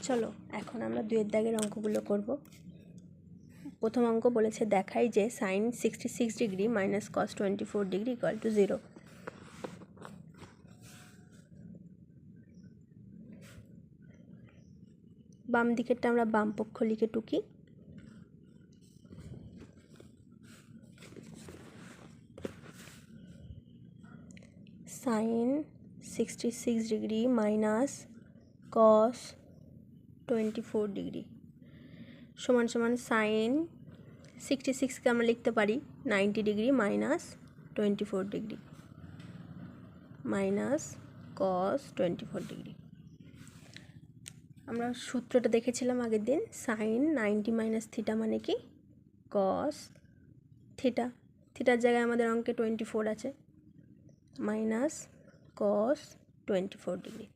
চলো এখন আমরা দুইয়ের দাগের অঙ্কগুলো করব। প্রথম অঙ্ক বলেছে দেখাই যে sin 66 degree minus cos 24 degree equal to 0। বাম দিকেরটা আমরা বাম পক্ষ লিখে টুকি। sin 66 degree minus cos 24 degree সমান সমান sin 66কে আমরা লিখতে পারি 90 degree minus 24 degree minus cos 24 degree. আমরা সূত্রটা দেখেছিলাম আগের দিন, sin 90 মাইনাস থিটা মানে কি cos থিটা, থিটার জায়গায় আমাদের অঙ্কে 24 আছে, মাইনাস cos 24 ডিগ্রি।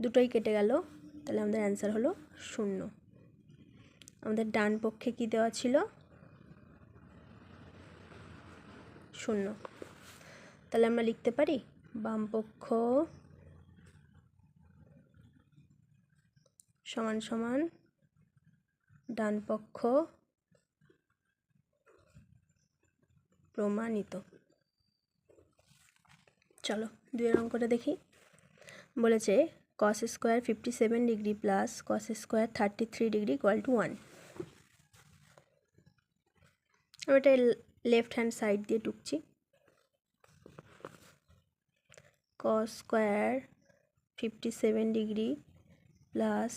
দুটোই কেটে গেল, তাহলে আমাদের অ্যান্সার হলো 0। আমাদের ডান পক্ষে কি দেওয়া ছিল 0, তাহলে আমরা লিখতে পারি বাম পক্ষ সমান সমান ডান পক্ষ প্রমাণিত। চলো দুইয়ের অঙ্কটা দেখি। বলেছে cos square 57 degree plus cos square 33 degree equal to 1। আমি এটা লেফট হ্যান্ড সাইড দিয়ে টুকছি। cos square 57 degree plus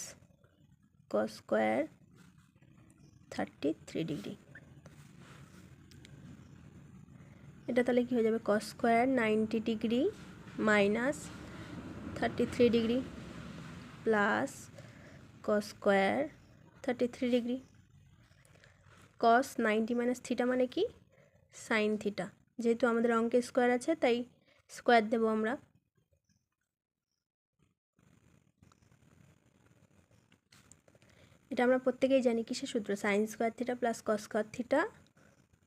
cos square 33 degree, এটা তাহলে কী হয়ে যাবে cos square 90 degree minus 33 degree plus cos square 33 degree. cos 90 minus theta মানে কি sine theta, যেহেতু আমাদের অঙ্কে স্কোয়ার আছে তাই স্কোয়ার দেব আমরা। এটা আমরা প্রত্যেকেই জানি কিসের সূত্র, sine square theta plus cos square theta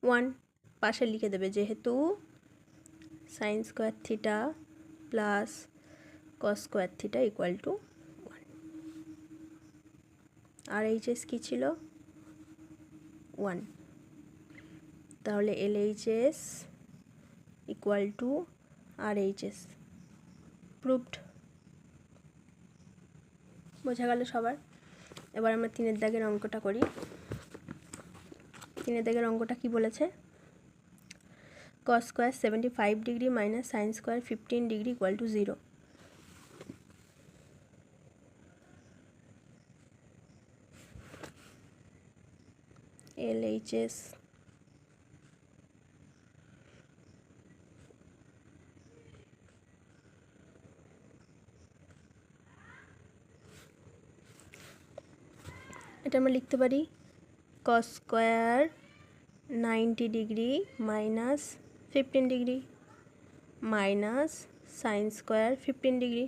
1 পাশে লিখে দেবে, যেহেতু sine square theta plus cos square theta equal to 1। আর এইচএস কী ছিল 1, তাহলে LHS equal to RHS proved. বোঝা গেল সবার? এবার আমরা 3-এর দাগের অঙ্কটা করি। 3-এর দাগের অঙ্কটা কি বলেছে, cos square 75 degree minus sine square 15 degree equal to 0। LHS এটা আমরা লিখতে পারি cos square 90 degree minus 15 degree minus sine square 15 degree.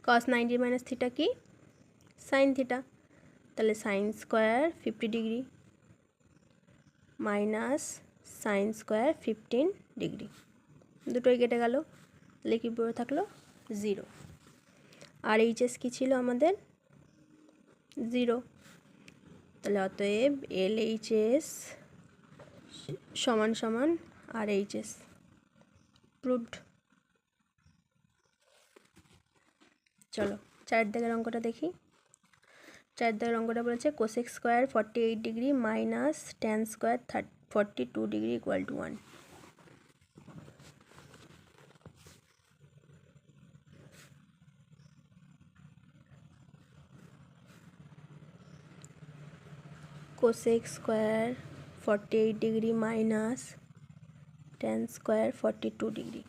cos 90 minus theta কি সাইন থিটা, তাহলে sine square 50 degree minus sine square 15 degree. দুটোই কেটে গেল, তাহলে কি পড়ে থাকলো 0। আর এইচএস কী ছিল আমাদের 0, তাহলে অতএব LHS সমান সমান RHS প্রুভড। চলো 4-এর দাগের অঙ্কটা দেখি। 4-এর দাগের অঙ্কটা বলেছে cosec square 48 degree minus tan square 42 degree equal to 1। Cosec square 48 degree minus tan square 42 degree,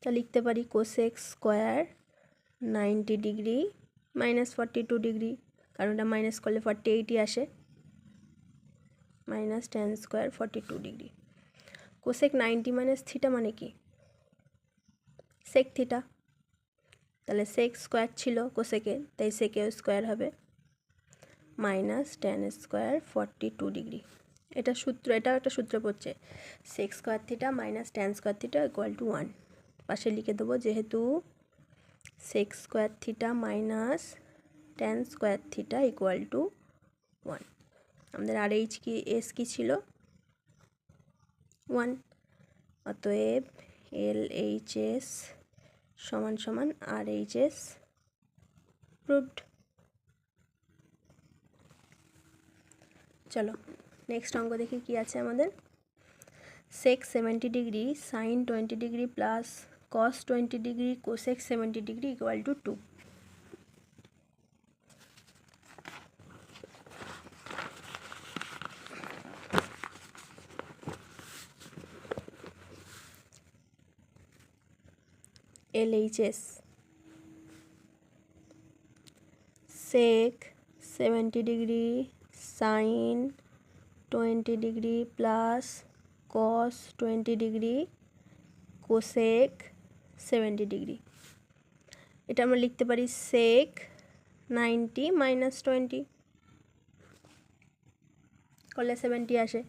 তা লিখতে পারি cosec square 90 degree minus 42 degree, কারণ এটা মাইনাস করলে 48ই আসে, minus tan square 42 degree. Cosec 90 minus theta মানে কি সেক থিটা, তাহলে সেক স্কোয়ার ছিল কোসেকে, তাই সেকেও স্কোয়ার হবে, মাইনাস ট্যান স্কোয়ার 42 ডিগ্রি। এটা সূত্র, এটাও একটা সূত্র পড়ছে, sec square theta minus tan square theta equal to 1 পাশে লিখে দেবো, যেহেতু sec square theta minus tan square theta equal to 1। আমাদের আর এইচ কি এস কি ছিল 1, অতএব এল এইচ এস সমান সমান আর এইচ এস প্রুভড। চলো নেক্সট অঙ্ক দেখি কি আছে আমাদের। সেক 70 degree sine 20 degree plus cos 20 degree cosec 70 degree equal to 2। LHS sec 70 degree sine 20 degree plus cos 20 degree cosec 70 degree. এটা আমরা লিখতে পারি sec 90 মাইনাস 20 করলে 70 আসে,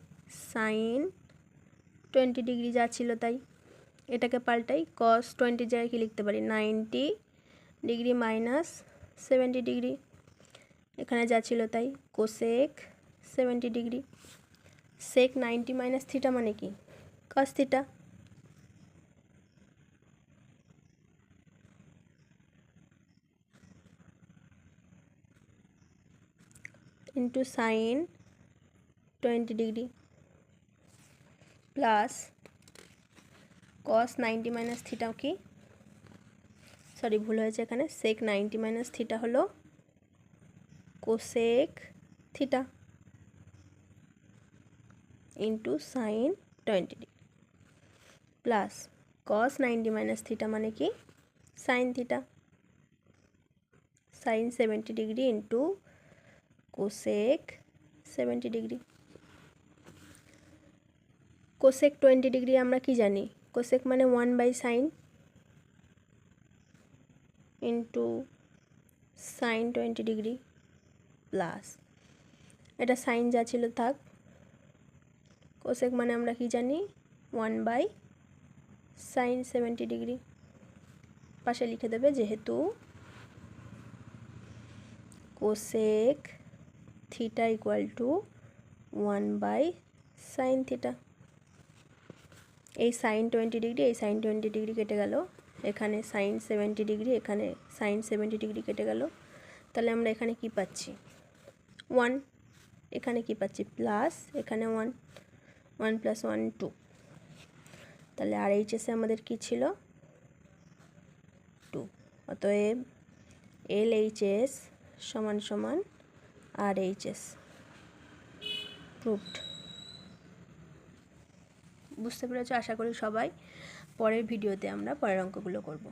সাইন 20 ডিগ্রি যা ছিল তাই, এটাকে পাল্টাই cos 20 জায়গায় কি লিখতে পারি 90 ডিগ্রি মাইনাস 70 ডিগ্রি, এখানে যা ছিল তাই cosec 70 degree. Sec 90 minus theta মানে কি cos theta, into sine 20 degree plus cos 90 minus theta কি, সরি ভুল হয়েছে এখানে, সেক 90 মাইনাস থিটা হলো cosec theta into sine 20 degree plus cos 90 minus theta মানে কি sine theta, sine 70 degree into cosec 70 degree. Cosec 20 degree আমরা কি জানি, কোসেক মানে 1/sin into sine 20 degree plus এটা সাইন যা ছিল থাক, কোসেক মানে আমরা কি জানি 1/sin 70 ডিগ্রি, পাশে লিখে দেবে যেহেতু cosec theta equal two 1/sin theta. এই সাইন 20 ডিগ্রি এই সাইন 20 ডিগ্রি কেটে গেল, এখানে সাইন 70 ডিগ্রি এখানে সাইন 70 ডিগ্রি কেটে গেল, তাহলে আমরা এখানে কি পাচ্ছি 1, এখানে কি পাচ্ছি প্লাস, এখানে 1, 1 + 1 2, তাহলে আর এইচএসে আমাদের কি ছিল 2, অতএব LHS সমান সমান RHS প্রুভড। বুঝতে পেরেছো আশা করি সবাই। পরের ভিডিওতে আমরা পরের অঙ্কগুলো করব।